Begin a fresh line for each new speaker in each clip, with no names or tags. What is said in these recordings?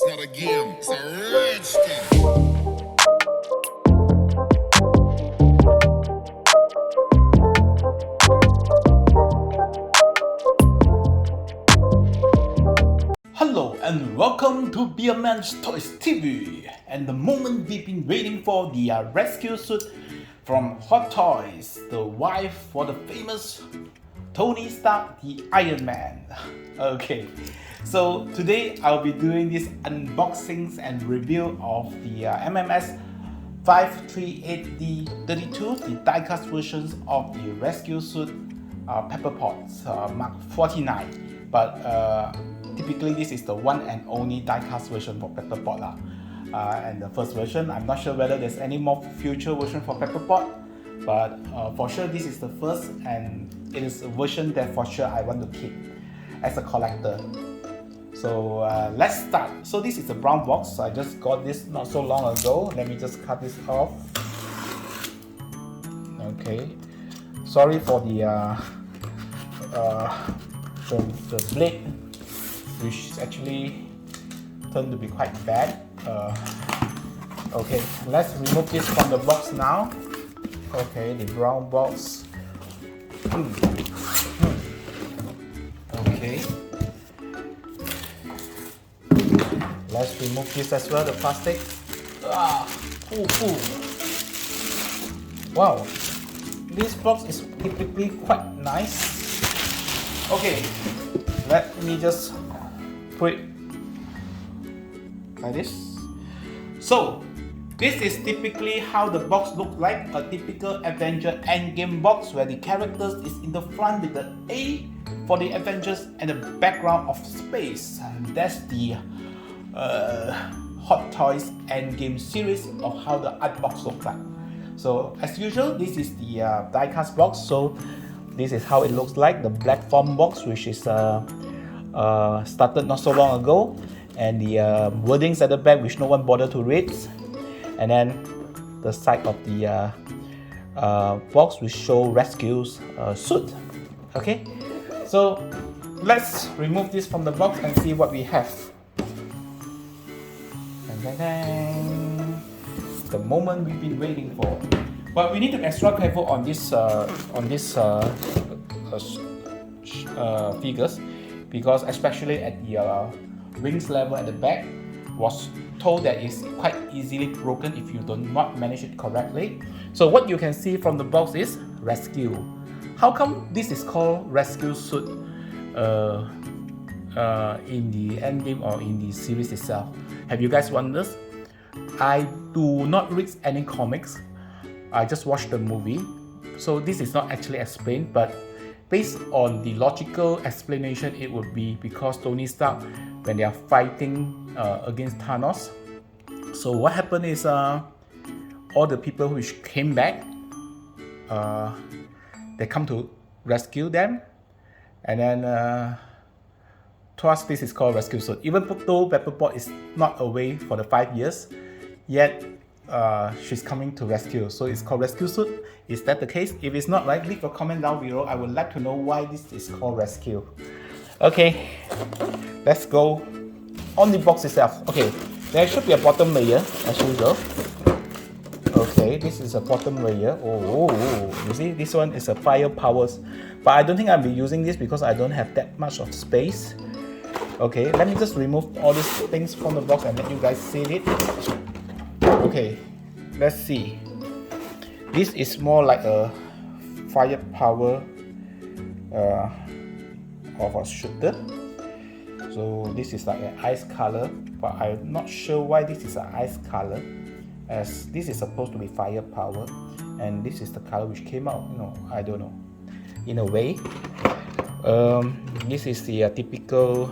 not a game, it's a rich thing.
Hello and welcome to Beaman ToysTV. And the moment we've been waiting for, the rescue suit from Hot Toys, the wife for the famous Tony Stark, the Iron Man. Okay, so today I'll be doing this unboxings and review of the MMS538D32, the die-cast versions of the rescue suit Pepper Potts Mark 49. But typically this is the one and only die-cast version for Pepper Pot and the first version. I'm not sure whether there's any more future version for Pepper Pot, but for sure this is the first, and it is a version that for sure I want to keep as a collector. So let's start. So this is a brown box. I just got this not so long ago. Let me just cut this off. Okay, sorry for the blade, which actually turned to be quite bad. Okay, let's remove this from the box now. Okay, the brown box. Okay, let's remove this as well, the plastic. Wow, this box is typically quite nice. Okay, let me just put it like this. So this is typically how the box looks like, a typical Avenger Endgame box where the characters is in the front with the A for the Avengers and the background of space. And that's the Hot Toys Endgame series of how the art box looks like. So as usual, this is the die-cast box. So this is how it looks like, the black foam box, which is started not so long ago, and the wordings at the back which no one bothered to read, and then the side of the box which show rescues suit. Okay, so let's remove this from the box and see what we have. The moment we've been waiting for. But we need to be extra careful on this figures, because especially at the wings level at the back, was told that it's quite easily broken if you do not manage it correctly. So what you can see from the box is rescue. How come this is called rescue suit in the endgame or in the series itself? Have you guys wondered? I do not read any comics. I just watched the movie, so this is not actually explained, but based on the logical explanation, it would be because Tony Stark, when they are fighting against Thanos, so what happened is all the people which came back, they come to rescue them, and then to us this is called rescue suit. Even though Pepper Pot is not away for the 5 years, yet she's coming to rescue, so it's called rescue suit. Is that the case? If it's not, right, leave a comment down below. I would like to know why this is called rescue. Okay, let's go on the box itself. Okay, there should be a bottom layer as usual. Okay, this is a bottom layer. Oh, you see, this one is a fire powers, but I don't think I'll be using this because I don't have that much of space. Okay, let me just remove all these things from the box and let you guys see it. Okay, let's see. This is more like a firepower of a shooter. So this is like an ice color, but I'm not sure why this is an ice color, as this is supposed to be firepower, and this is the color which came out. I don't know. In a way, this is the typical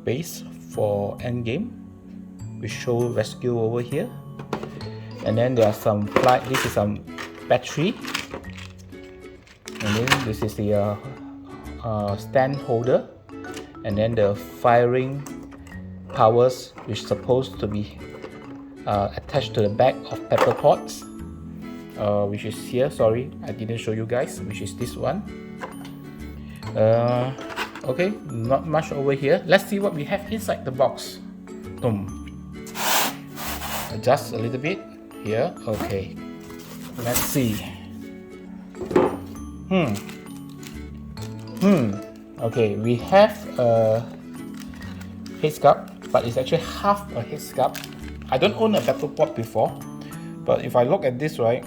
base for Endgame. We show rescue over here, and then there are some flight. This is some battery, and then this is the stand holder, and then the firing powers which is supposed to be attached to the back of Pepper Potts, which is here. Sorry, I didn't show you guys, which is this one. Okay, not much over here. Let's see what we have inside the box. Boom. Adjust a little bit here. Okay. Let's see. Okay, we have a head sculpt, but it's actually half a head sculpt. I don't own a battle pot before, but if I look at this right,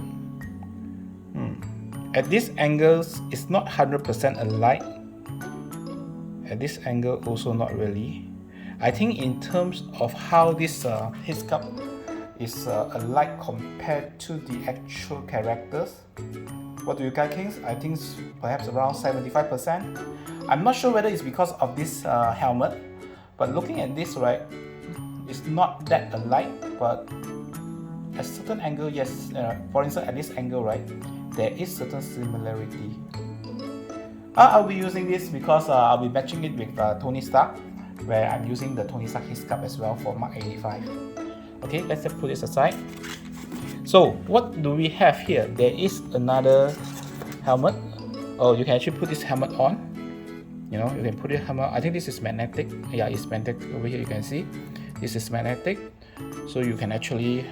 at this angles it's not 100% alike. At this angle also not really. I think in terms of how this head sculpt is alike compared to the actual characters. What do you guys think? I think it's perhaps around 75%. I'm not sure whether it's because of this helmet, but looking at this right, it's not that alike, but at certain angle, yes. For instance, at this angle right, there is certain similarity. I'll be using this because I'll be matching it with Tony Stark, where I'm using the Tony Stark head sculpt as well for Mark 85. Okay, let's just put this aside. So what do we have here? There is another helmet. Oh, you can actually put this helmet on. You know, you can put your helmet. I think this is magnetic. Yeah, it's magnetic. Over here you can see this is magnetic. So you can actually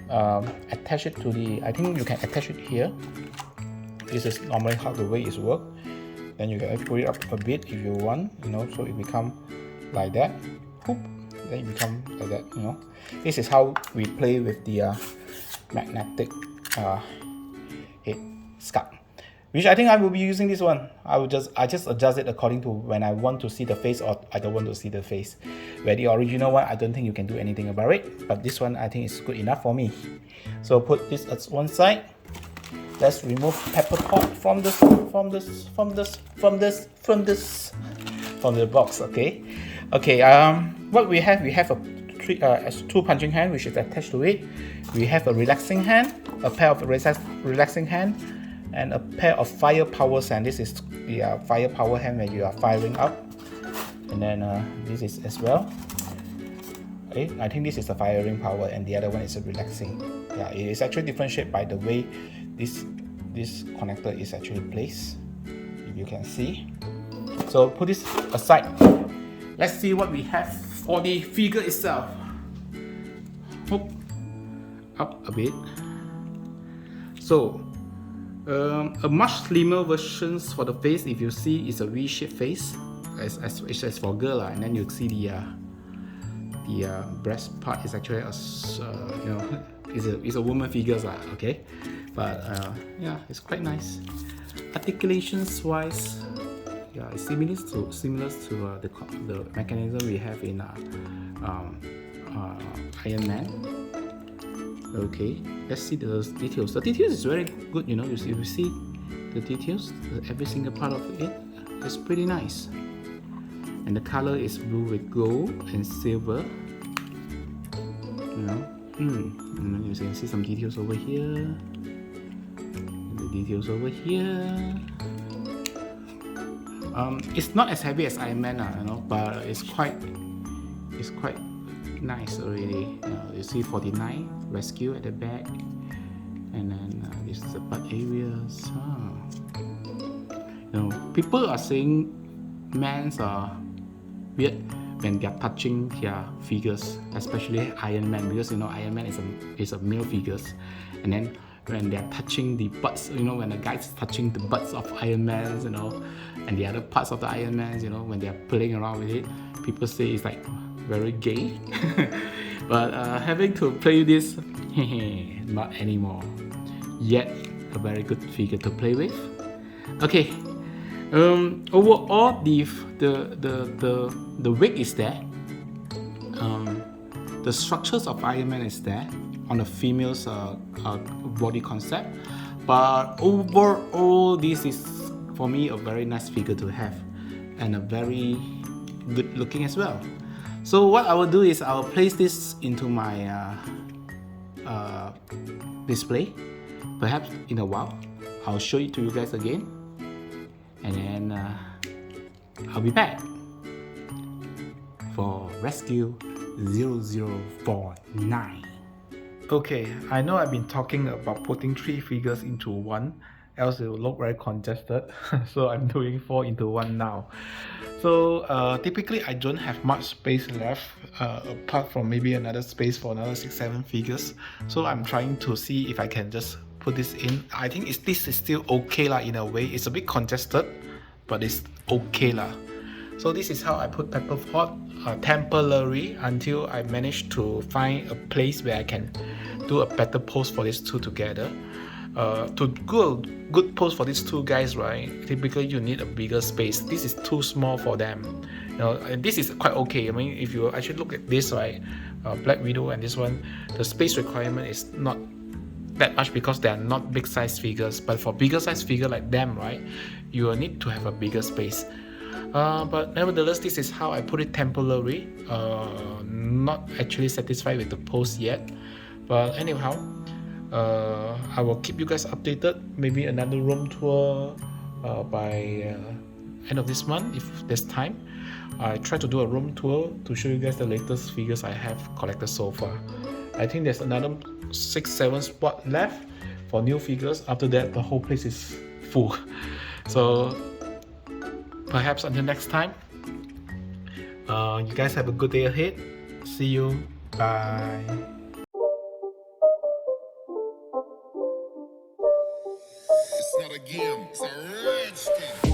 attach it to the. I think you can attach it here. This is normally how the way it works. Then you can put it up a bit if you want. You know, so it become like that. Whoop. Then it becomes like that, you know. This is how we play with the magnetic head sculpt, which I think I will be using this one. I just adjust it according to when I want to see the face or I don't want to see the face. Where the original one, I don't think you can do anything about it, but this one I think is good enough for me. So put this at one side. Let's remove pepper pot from the box. Okay. What we have a two punching hand which is attached to it. We have a relaxing hand, a pair of relaxing hand, and a pair of firepower hand. This is the firepower hand where you are firing up, and then this is as well. Okay, I think this is the firing power, and the other one is a relaxing. Yeah, it is actually differentiated by the way this connector is actually placed. If you can see. So put this aside. Let's see what we have for the figure itself. Hook up a bit. So, a much slimmer version for the face. If you see, it's a V-shaped face, as for girl, and then you see the breast part is actually a you know, is a woman figures, okay. But yeah, it's quite nice. Articulations wise. Yeah, it's similar to the mechanism we have in Iron Man. Okay, let's see the details. The details is very good, you know. You see the details, every single part of it is pretty nice. And the color is blue with gold and silver. You know, and then you can see some details over here. And the details over here. It's not as heavy as Iron Man, you know, but it's quite nice already. You see 49 rescue at the back, and then this is the butt areas. You know, people are saying men's are weird when they are touching their figures, especially Iron Man, because you know Iron Man is a male figures, and then when they are touching the butts, you know, when the guy's touching the butts of Iron Man, you know, and the other parts of the Iron Man, you know, when they are playing around with it, people say it's like very gay. But having to play this, not anymore. Yet a very good figure to play with. Okay. Overall, the wig is there. The structures of Iron Man is there on the female's body concept, but overall this is for me a very nice figure to have, and a very good looking as well. So what I will do is I will place this into my display. Perhaps in a while I'll show it to you guys again, and then I'll be back for Rescue 0049. Okay, I know I've been talking about putting three figures into one, else it will look very congested. So I'm doing 4 into 1 now. So typically I don't have much space left apart from maybe another space for another 6-7 figures. So I'm trying to see if I can just put this in. I think this is still okay lah in a way. It's a bit congested, but it's okay lah. So this is how I put Pepper Pot temporary until I manage to find a place where I can do a better pose for these two together. To do a good pose for these two guys, right? Typically you need a bigger space. This is too small for them. You know, and this is quite okay. I mean, if you actually look at this, right, Black Widow and this one, the space requirement is not that much because they are not big size figures. But for bigger size figure like them, right, you will need to have a bigger space. But nevertheless, this is how I put it temporary. Not actually satisfied with the pose yet, but anyhow, I will keep you guys updated. Maybe another room tour by end of this month if there's time. I try to do a room tour to show you guys the latest figures I have collected so far. I think there's another 6-7 spot left for new figures. After that, the whole place is full. So perhaps until next time, you guys have a good day ahead. See you. Bye.
It's not a game, it's a rich thing.